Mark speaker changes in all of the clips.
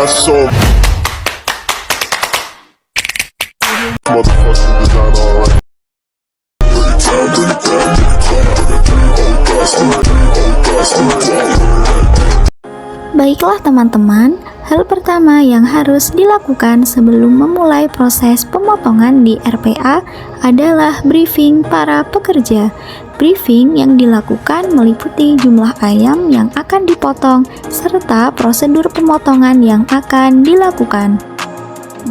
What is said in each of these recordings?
Speaker 1: my soul. Motherfuckers design alright.
Speaker 2: Baiklah teman-teman, hal pertama yang harus dilakukan sebelum memulai proses pemotongan di RPA adalah briefing para pekerja. Briefing yang dilakukan meliputi jumlah ayam yang akan dipotong serta prosedur pemotongan yang akan dilakukan.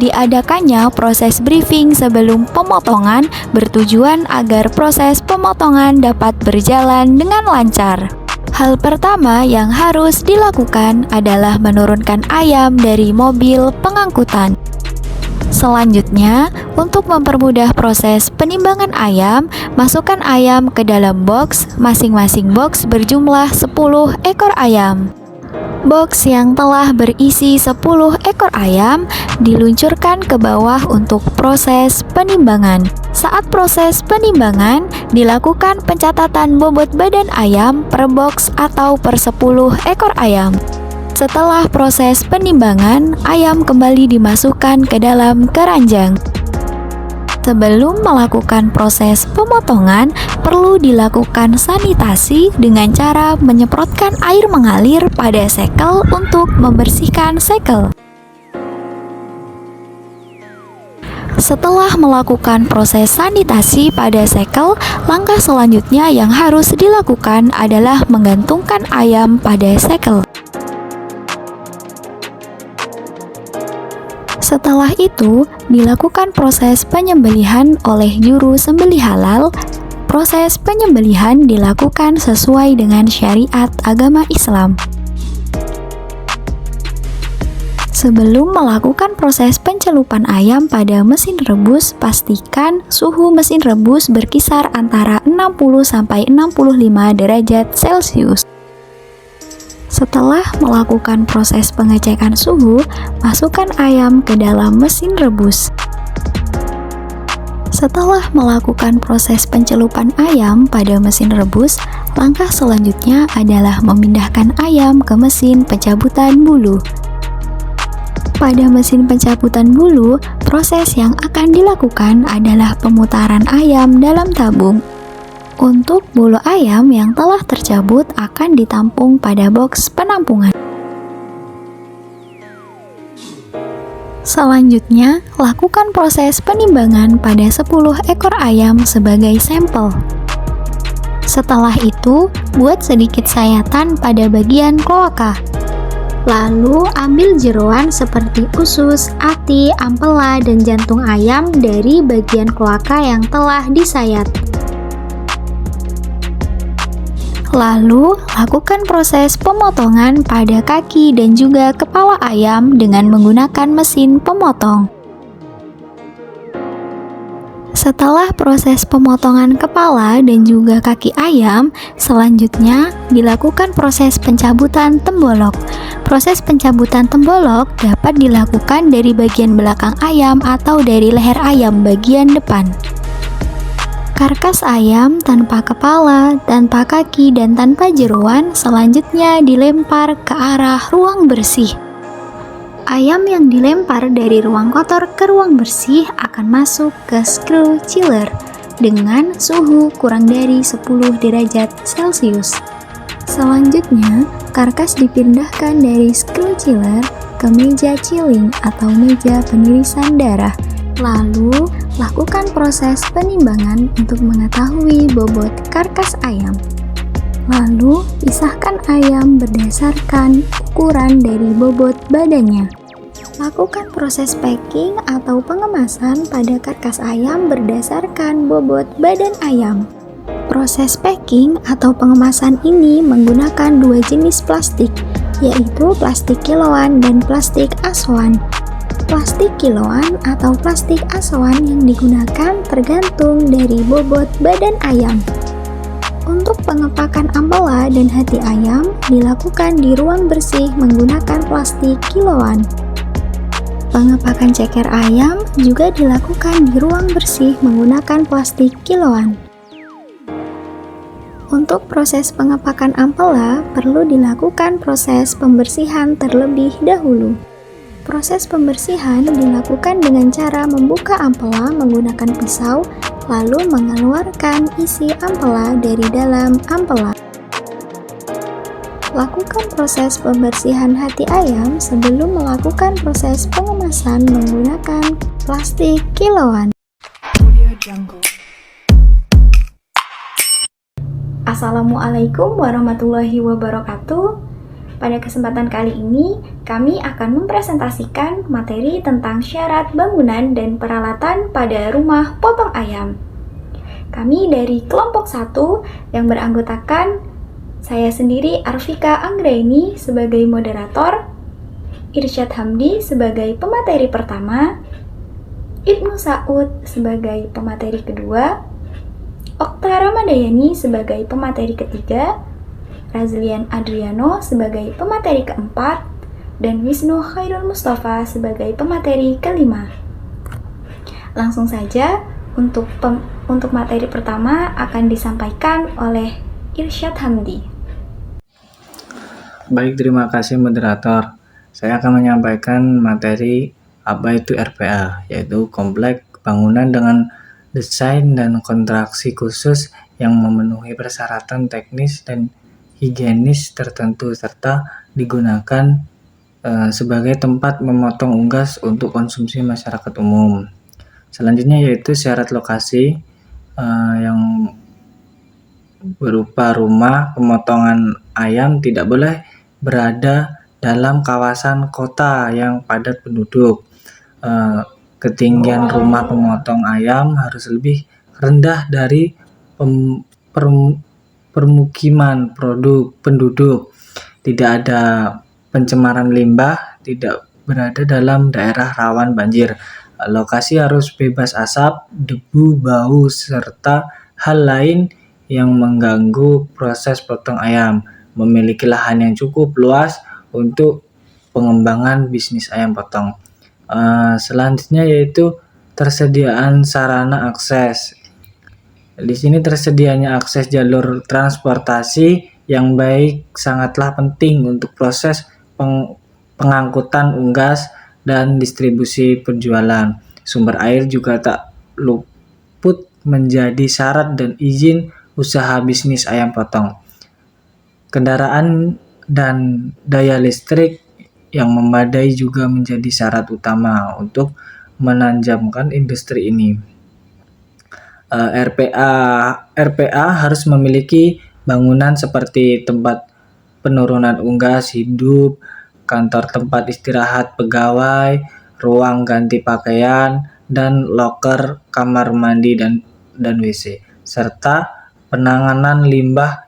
Speaker 2: Diadakannya proses briefing sebelum pemotongan bertujuan agar proses pemotongan dapat berjalan dengan lancar. Hal pertama yang harus dilakukan adalah menurunkan ayam dari mobil pengangkutan. Selanjutnya, untuk mempermudah proses penimbangan ayam, masukkan ayam ke dalam box. Masing-masing box berjumlah 10 ekor ayam. Box yang telah berisi 10 ekor ayam diluncurkan ke bawah untuk proses penimbangan. Saat proses penimbangan, dilakukan pencatatan bobot badan ayam per box atau per 10 ekor ayam. Setelah proses penimbangan, ayam kembali dimasukkan ke dalam keranjang. Sebelum melakukan proses pemotongan, perlu dilakukan sanitasi dengan cara menyemprotkan air mengalir pada sekel untuk membersihkan sekel. Setelah melakukan proses sanitasi pada sekel, langkah selanjutnya yang harus dilakukan adalah menggantungkan ayam pada sekel. Setelah itu, dilakukan proses penyembelihan oleh juru sembelih halal. Proses penyembelihan dilakukan sesuai dengan syariat agama Islam. Sebelum melakukan proses pencelupan ayam pada mesin rebus, pastikan suhu mesin rebus berkisar antara 60-65 derajat Celcius. Setelah melakukan proses pengecekan suhu, masukkan ayam ke dalam mesin rebus. Setelah melakukan proses pencelupan ayam pada mesin rebus, langkah selanjutnya adalah memindahkan ayam ke mesin pencabutan bulu. Pada mesin pencabutan bulu, proses yang akan dilakukan adalah pemutaran ayam dalam tabung. Untuk bulu ayam yang telah tercabut akan ditampung pada box penampungan. Selanjutnya, lakukan proses penimbangan pada 10 ekor ayam sebagai sampel. Setelah itu, buat sedikit sayatan pada bagian kloaka. Lalu, ambil jeroan seperti usus, ati, ampela, dan jantung ayam dari bagian kloaka yang telah disayat. Lalu, lakukan proses pemotongan pada kaki dan juga kepala ayam dengan menggunakan mesin pemotong. Setelah proses pemotongan kepala dan juga kaki ayam, selanjutnya dilakukan proses pencabutan tembolok. Proses pencabutan tembolok dapat dilakukan dari bagian belakang ayam atau dari leher ayam bagian depan. Karkas ayam tanpa kepala, tanpa kaki, dan tanpa jeroan selanjutnya dilempar ke arah ruang bersih. Ayam yang dilempar dari ruang kotor ke ruang bersih akan masuk ke screw chiller dengan suhu kurang dari 10 derajat Celcius. Selanjutnya, karkas dipindahkan dari screw chiller ke meja chilling atau meja penirisan darah. Lalu, lakukan proses penimbangan untuk mengetahui bobot karkas ayam. Lalu, pisahkan ayam berdasarkan ukuran dari bobot badannya. Lakukan proses packing atau pengemasan pada karkas ayam berdasarkan bobot badan ayam. Proses packing atau pengemasan ini menggunakan dua jenis plastik, yaitu plastik kiloan dan plastik asoan. Plastik kiloan atau plastik asoan yang digunakan tergantung dari bobot badan ayam. Untuk pengepakan ampela dan hati ayam dilakukan di ruang bersih menggunakan plastik kiloan. Pengepakan ceker ayam juga dilakukan di ruang bersih menggunakan plastik kiloan. Untuk proses pengepakan ampela perlu dilakukan proses pembersihan terlebih dahulu. Proses pembersihan dilakukan dengan cara membuka ampela menggunakan pisau, lalu mengeluarkan isi ampela dari dalam ampela. Lakukan proses pembersihan hati ayam sebelum melakukan proses pengemasan menggunakan plastik kiloan. Assalamualaikum warahmatullahi wabarakatuh. Pada kesempatan kali ini, kami akan mempresentasikan materi tentang syarat bangunan dan peralatan pada rumah potong ayam. Kami dari kelompok 1 yang beranggotakan saya sendiri Arvika Anggraini sebagai moderator, Irsyad Hamdi sebagai pemateri pertama, Ibnu Saud sebagai pemateri kedua, Okta Ramadayani sebagai pemateri ketiga, Razlian Adriano sebagai pemateri keempat, dan Wisnu Khairul Mustafa sebagai pemateri kelima. Langsung saja, untuk materi pertama akan disampaikan oleh Irsyad Hamdi.
Speaker 1: Baik, terima kasih moderator. Saya akan menyampaikan materi apa itu RPA, yaitu komplek bangunan dengan desain dan konstruksi khusus yang memenuhi persyaratan teknis dan higienis tertentu serta digunakan sebagai tempat memotong unggas untuk konsumsi masyarakat umum. Selanjutnya yaitu syarat lokasi yang berupa rumah pemotongan ayam tidak boleh berada dalam kawasan kota yang padat penduduk. Ketinggian rumah pemotong ayam harus lebih rendah dari permukiman penduduk, tidak ada pencemaran limbah, tidak berada dalam daerah rawan banjir. Lokasi harus bebas asap, debu, bau, serta hal lain yang mengganggu proses potong ayam. Memiliki lahan yang cukup luas untuk pengembangan bisnis ayam potong. Selanjutnya yaitu tersediaan sarana akses. Di sini tersedianya akses jalur transportasi yang baik sangatlah penting untuk proses pengangkutan unggas dan distribusi penjualan. Sumber air juga tak luput menjadi syarat dan izin usaha bisnis ayam potong. Kendaraan dan daya listrik yang memadai juga menjadi syarat utama untuk menanjamkan industri ini. RPA harus memiliki bangunan seperti tempat penurunan unggas hidup, kantor tempat istirahat pegawai, ruang ganti pakaian, dan loker, kamar mandi dan WC, serta penanganan limbah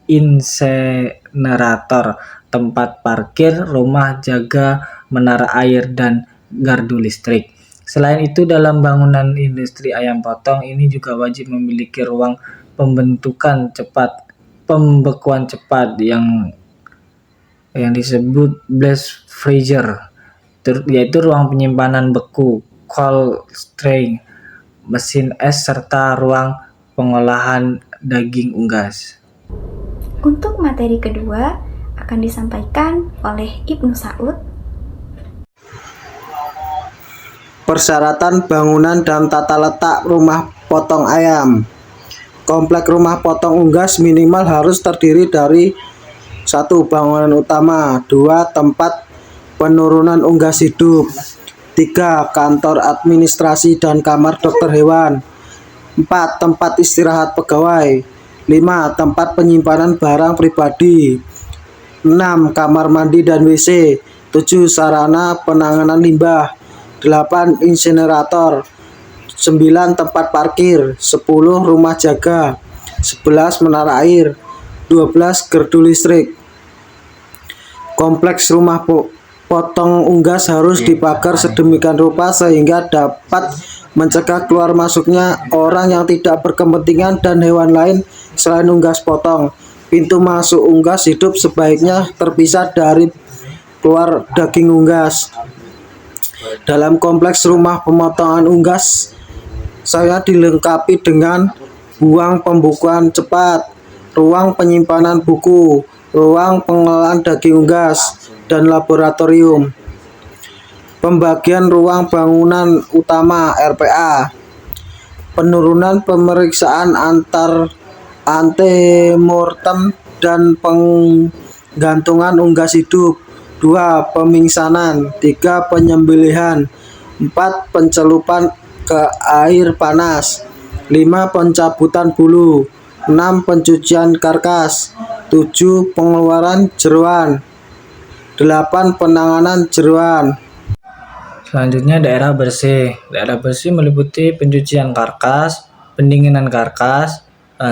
Speaker 1: insenerator, tempat parkir, rumah jaga, menara air, dan gardu listrik. Selain itu, dalam bangunan industri ayam potong ini juga wajib memiliki ruang pembekuan cepat yang disebut blast freezer, yaitu ruang penyimpanan beku, cold storage, mesin es, serta ruang pengolahan daging unggas.
Speaker 2: Untuk materi kedua akan disampaikan oleh Ibnu Saud.
Speaker 3: Persyaratan bangunan dan tata letak rumah potong ayam. Komplek rumah potong unggas minimal harus terdiri dari 1. Bangunan utama, 2. Tempat penurunan unggas hidup, 3. Kantor administrasi dan kamar dokter hewan, 4. Tempat istirahat pegawai, 5. Tempat penyimpanan barang pribadi, 6. Kamar mandi dan WC, 7. Sarana penanganan limbah, 8. Insenerator, 9. Tempat parkir, 10. Rumah jaga, 11. Menara air, 12. Gardu listrik. Kompleks rumah potong unggas harus dipagar sedemikian rupa sehingga dapat mencegah keluar masuknya orang yang tidak berkepentingan dan hewan lain selain unggas potong. Pintu masuk unggas hidup sebaiknya terpisah dari keluar daging unggas. Dalam kompleks rumah pemotongan unggas, saya dilengkapi dengan ruang pembukuan cepat, ruang penyimpanan buku, ruang pengelolaan daging unggas, dan laboratorium. Pembagian ruang bangunan utama RPA. Penurunan pemeriksaan antemortem dan penggantungan unggas hidup. 2. Pemingsanan. 3. Penyembelihan. 4. Pencelupan ke air panas. 5. Pencabutan bulu. 6. Pencucian karkas. 7. Pengeluaran jeroan. 8. Penanganan jeroan.
Speaker 1: Selanjutnya daerah bersih. Daerah bersih meliputi pencucian karkas, pendinginan karkas,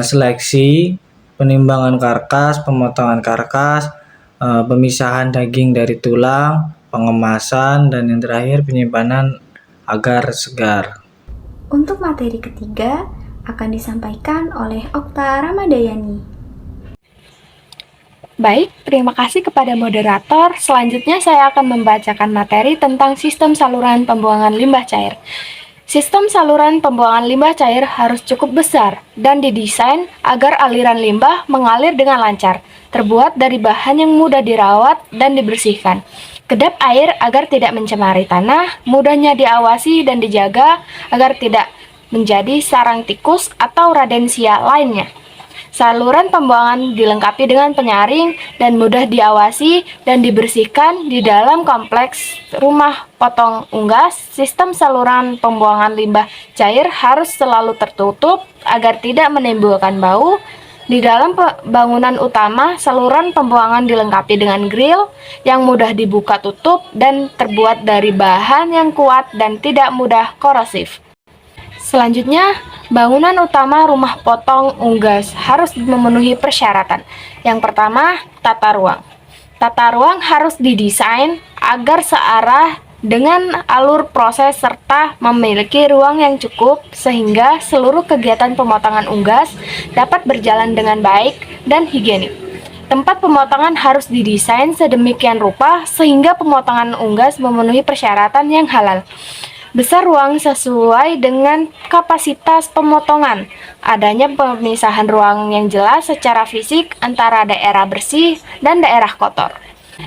Speaker 1: seleksi, penimbangan karkas, pemotongan karkas, pemisahan daging dari tulang, pengemasan, dan yang terakhir penyimpanan agar segar.
Speaker 2: Untuk materi ketiga akan disampaikan oleh Okta Ramadayani.
Speaker 4: Baik, terima kasih kepada moderator. Selanjutnya saya akan membacakan materi tentang sistem saluran pembuangan limbah cair. Sistem saluran pembuangan limbah cair harus cukup besar dan didesain agar aliran limbah mengalir dengan lancar, terbuat dari bahan yang mudah dirawat dan dibersihkan. Kedap air agar tidak mencemari tanah, mudahnya diawasi dan dijaga agar tidak menjadi sarang tikus atau radensia lainnya. Saluran pembuangan dilengkapi dengan penyaring dan mudah diawasi dan dibersihkan di dalam kompleks rumah potong unggas. Sistem saluran pembuangan limbah cair harus selalu tertutup agar tidak menimbulkan bau. Di dalam bangunan utama, saluran pembuangan dilengkapi dengan grill yang mudah dibuka tutup dan terbuat dari bahan yang kuat dan tidak mudah korosif. Selanjutnya, bangunan utama rumah potong unggas harus memenuhi persyaratan. Yang pertama, tata ruang. Tata ruang harus didesain agar searah dengan alur proses serta memiliki ruang yang cukup sehingga seluruh kegiatan pemotongan unggas dapat berjalan dengan baik dan higienik. Tempat pemotongan harus didesain sedemikian rupa sehingga pemotongan unggas memenuhi persyaratan yang halal. Besar ruang sesuai dengan kapasitas pemotongan. Adanya pemisahan ruang yang jelas secara fisik antara daerah bersih dan daerah kotor.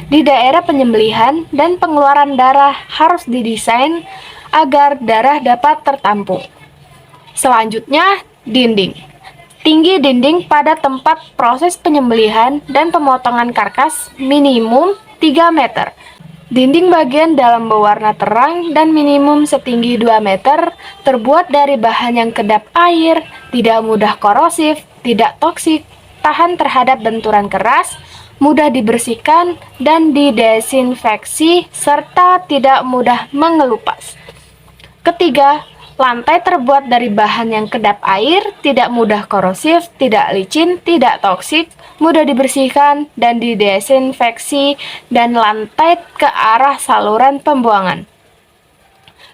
Speaker 4: Di daerah penyembelihan dan pengeluaran darah harus didesain agar darah dapat tertampung. Selanjutnya, dinding. Tinggi dinding pada tempat proses penyembelihan dan pemotongan karkas minimum 3 meter. Dinding bagian dalam berwarna terang dan minimum setinggi 2 meter, terbuat dari bahan yang kedap air, tidak mudah korosif, tidak toksik, tahan terhadap benturan keras, mudah dibersihkan dan didesinfeksi, serta tidak mudah mengelupas. Ketiga, lantai terbuat dari bahan yang kedap air, tidak mudah korosif, tidak licin, tidak toksik, mudah dibersihkan dan didesinfeksi, dan lantai ke arah saluran pembuangan.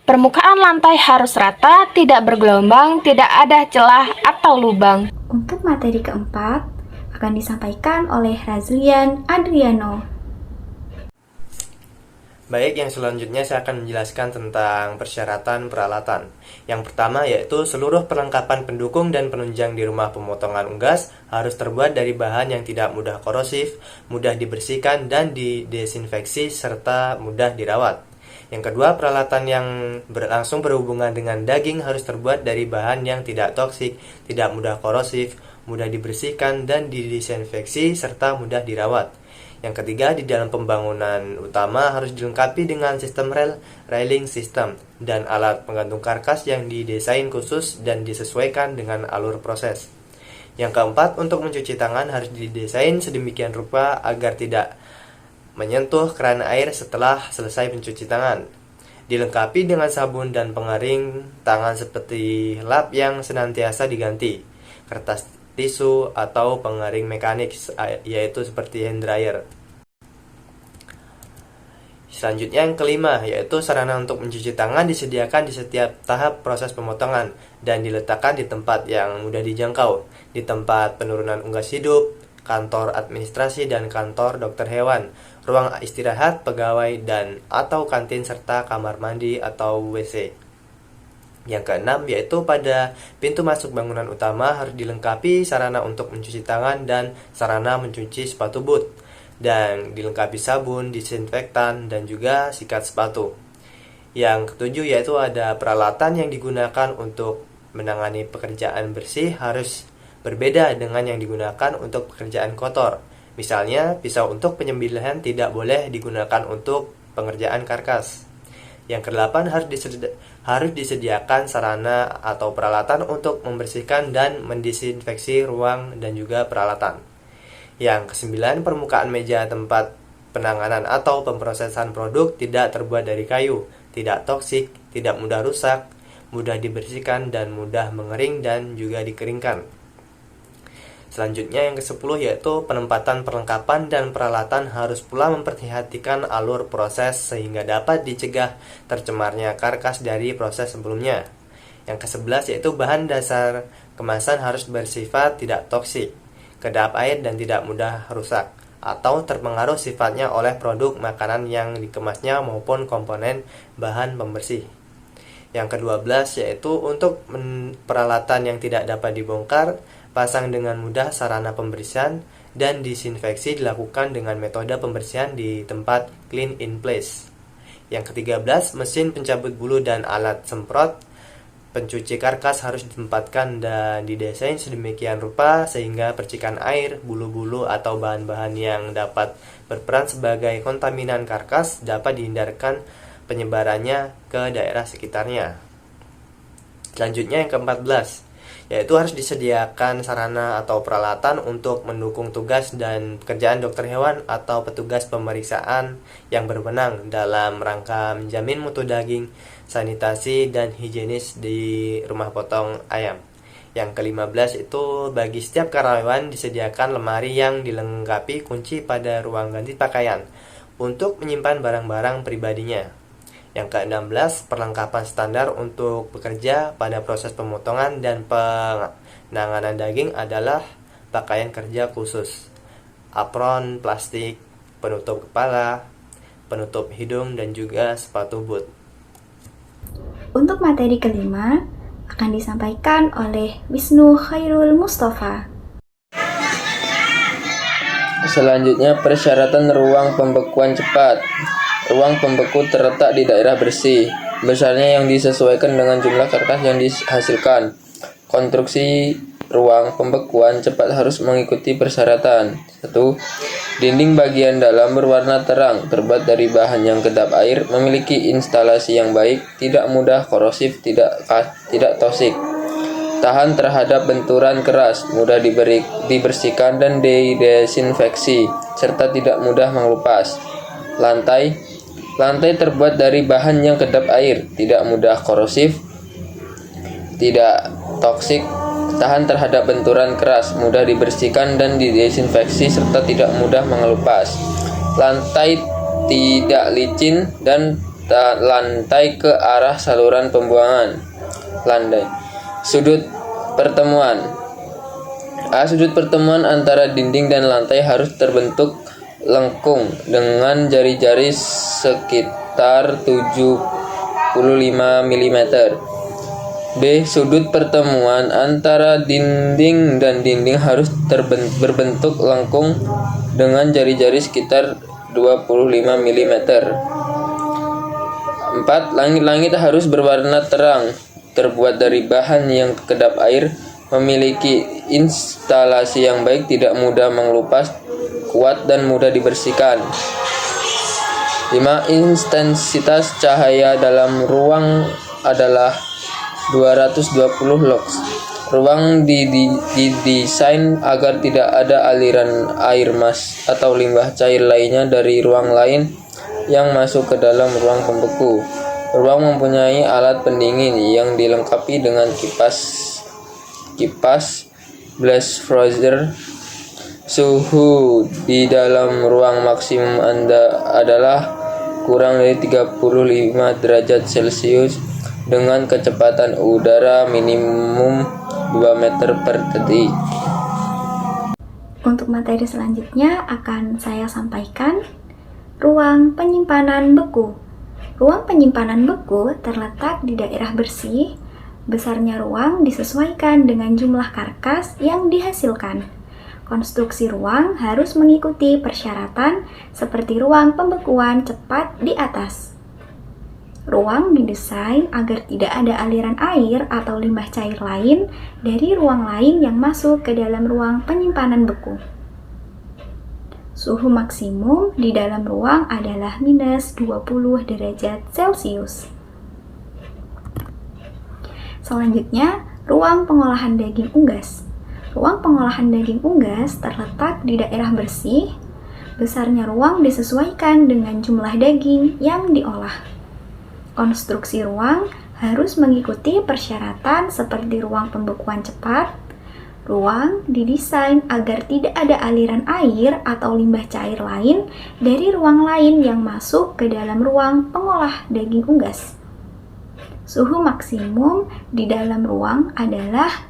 Speaker 4: Permukaan lantai harus rata, tidak bergelombang, tidak ada celah atau lubang.
Speaker 2: Untuk materi keempat akan disampaikan oleh Razlian Adriano.
Speaker 5: Baik, yang selanjutnya saya akan menjelaskan tentang persyaratan peralatan. Yang pertama yaitu seluruh perlengkapan pendukung dan penunjang di rumah pemotongan unggas harus terbuat dari bahan yang tidak mudah korosif, mudah dibersihkan dan didesinfeksi, serta mudah dirawat. Yang kedua, peralatan yang langsung berhubungan dengan daging harus terbuat dari bahan yang tidak toksik, tidak mudah korosif, mudah dibersihkan dan didesinfeksi, serta mudah dirawat. Yang ketiga, di dalam pembangunan utama harus dilengkapi dengan sistem railing system dan alat penggantung karkas yang didesain khusus dan disesuaikan dengan alur proses. Yang keempat, untuk mencuci tangan harus didesain sedemikian rupa agar tidak menyentuh keran air setelah selesai mencuci tangan. Dilengkapi dengan sabun dan pengering tangan seperti lap yang senantiasa diganti, kertas tisu atau pengering mekanik yaitu seperti hand dryer. Selanjutnya yang kelima yaitu sarana untuk mencuci tangan disediakan di setiap tahap proses pemotongan dan diletakkan di tempat yang mudah dijangkau, di tempat penurunan unggas hidup, kantor administrasi dan kantor dokter hewan, ruang istirahat pegawai dan atau kantin serta kamar mandi atau WC. Yang keenam yaitu pada pintu masuk bangunan utama harus dilengkapi sarana untuk mencuci tangan dan sarana mencuci sepatu boot, dan dilengkapi sabun, disinfektan, dan juga sikat sepatu. Yang ketujuh yaitu ada peralatan yang digunakan untuk menangani pekerjaan bersih harus berbeda dengan yang digunakan untuk pekerjaan kotor. Misalnya, pisau untuk penyembelihan tidak boleh digunakan untuk pengerjaan karkas. Yang kedelapan harus disediakan sarana atau peralatan untuk membersihkan dan mendisinfeksi ruang dan juga peralatan. Yang kesembilan, permukaan meja tempat penanganan atau pemrosesan produk tidak terbuat dari kayu, tidak toksik, tidak mudah rusak, mudah dibersihkan dan mudah mengering dan juga dikeringkan. Selanjutnya yang ke-10 yaitu penempatan perlengkapan dan peralatan harus pula memperhatikan alur proses sehingga dapat dicegah tercemarnya karkas dari proses sebelumnya. Yang ke-11 yaitu bahan dasar kemasan harus bersifat tidak toksik, kedap air dan tidak mudah rusak atau terpengaruh sifatnya oleh produk makanan yang dikemasnya maupun komponen bahan pembersih. Yang ke-12 yaitu untuk peralatan yang tidak dapat dibongkar, pasang dengan mudah sarana pembersihan dan disinfeksi dilakukan dengan metode pembersihan di tempat clean in place. Yang ke-13, mesin pencabut bulu dan alat semprot pencuci karkas harus ditempatkan dan didesain sedemikian rupa sehingga percikan air, bulu-bulu atau bahan-bahan yang dapat berperan sebagai kontaminan karkas dapat dihindarkan penyebarannya ke daerah sekitarnya. Selanjutnya yang ke-14, yaitu harus disediakan sarana atau peralatan untuk mendukung tugas dan pekerjaan dokter hewan atau petugas pemeriksaan yang berwenang dalam rangka menjamin mutu daging, sanitasi, dan higienis di rumah potong ayam. Yang ke-15 itu bagi setiap karyawan disediakan lemari yang dilengkapi kunci pada ruang ganti pakaian untuk menyimpan barang-barang pribadinya. Yang ke-16, perlengkapan standar untuk bekerja pada proses pemotongan dan penanganan daging adalah pakaian kerja khusus, apron plastik, penutup kepala, penutup hidung, dan juga sepatu boot.
Speaker 2: Untuk materi kelima akan disampaikan oleh Wisnu Khairul Mustafa.
Speaker 6: Selanjutnya, persyaratan ruang pembekuan cepat. Ruang pembeku terletak di daerah bersih, besarnya yang disesuaikan dengan jumlah karkas yang dihasilkan. Konstruksi ruang pembekuan cepat harus mengikuti persyaratan. 1. Dinding bagian dalam berwarna terang, terbuat dari bahan yang kedap air, memiliki instalasi yang baik, tidak mudah korosif, tidak toksik. Tahan terhadap benturan keras, mudah dibersihkan dan didesinfeksi, serta tidak mudah mengelupas. Lantai terbuat dari bahan yang kedap air, tidak mudah korosif, tidak toksik, tahan terhadap benturan keras, mudah dibersihkan dan didesinfeksi, serta tidak mudah mengelupas. Lantai tidak licin dan lantai ke arah saluran pembuangan. Sudut pertemuan. Sudut pertemuan antara dinding dan lantai harus terbentuk lengkung dengan jari-jari sekitar 75 mm. B. Sudut pertemuan antara dinding dan dinding harus berbentuk lengkung dengan jari-jari sekitar 25 mm. 4. Langit-langit harus berwarna terang, terbuat dari bahan yang kedap air, memiliki instalasi yang baik, tidak mudah mengelupas, kuat dan mudah dibersihkan. 5. Intensitas cahaya dalam ruang adalah 220 lux. Ruang didesain agar tidak ada aliran air mas atau limbah cair lainnya dari ruang lain yang masuk ke dalam ruang pembeku. Ruang mempunyai alat pendingin yang dilengkapi dengan kipas blast freezer. Suhu di dalam ruang maksimum adalah kurang dari 35 derajat Celcius dengan kecepatan udara minimum 2 meter per detik.
Speaker 2: Untuk materi selanjutnya akan saya sampaikan ruang penyimpanan beku. Ruang penyimpanan beku terletak di daerah bersih Besarnya ruang disesuaikan dengan jumlah karkas yang dihasilkan. Konstruksi ruang harus mengikuti persyaratan seperti ruang pembekuan cepat di atas. Ruang didesain agar tidak ada aliran air atau limbah cair lain dari ruang lain yang masuk ke dalam ruang penyimpanan beku. Suhu maksimum di dalam ruang adalah minus 20 derajat Celcius. Selanjutnya, ruang pengolahan daging unggas. Ruang pengolahan daging unggas terletak di daerah bersih. Besarnya ruang disesuaikan dengan jumlah daging yang diolah. Konstruksi ruang harus mengikuti persyaratan seperti ruang pembekuan cepat. Ruang didesain agar tidak ada aliran air atau limbah cair lain dari ruang lain yang masuk ke dalam ruang pengolah daging unggas. Suhu maksimum di dalam ruang adalah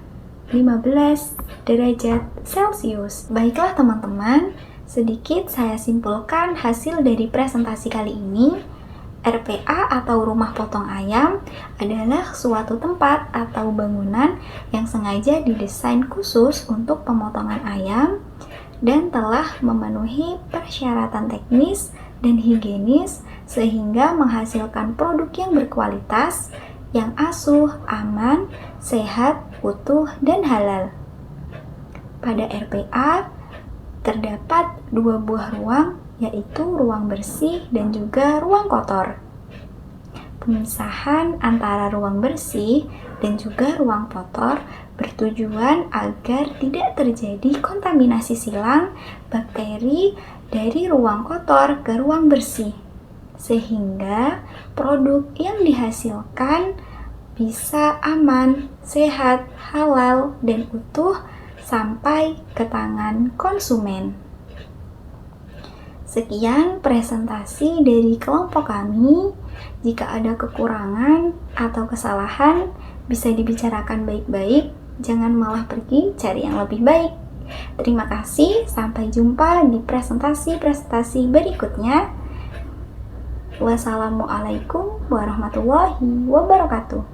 Speaker 2: 15 derajat Celcius. Baiklah teman-teman, sedikit saya simpulkan hasil dari presentasi kali ini. RPA atau rumah potong ayam adalah suatu tempat atau bangunan yang sengaja didesain khusus untuk pemotongan ayam dan telah memenuhi persyaratan teknis dan higienis sehingga menghasilkan produk yang berkualitas, yang asuh, aman, sehat, utuh, dan halal. Pada RPA terdapat 2 buah ruang, yaitu ruang bersih dan juga ruang kotor. Pemisahan antara ruang bersih dan juga ruang kotor bertujuan agar tidak terjadi kontaminasi silang bakteri dari ruang kotor ke ruang bersih, sehingga produk yang dihasilkan bisa aman, sehat, halal, dan utuh sampai ke tangan konsumen. Sekian presentasi dari kelompok kami. Jika ada kekurangan atau kesalahan, bisa dibicarakan baik-baik, jangan malah pergi cari yang lebih baik. Terima kasih, sampai jumpa di presentasi-presentasi berikutnya. Wassalamualaikum warahmatullahi wabarakatuh.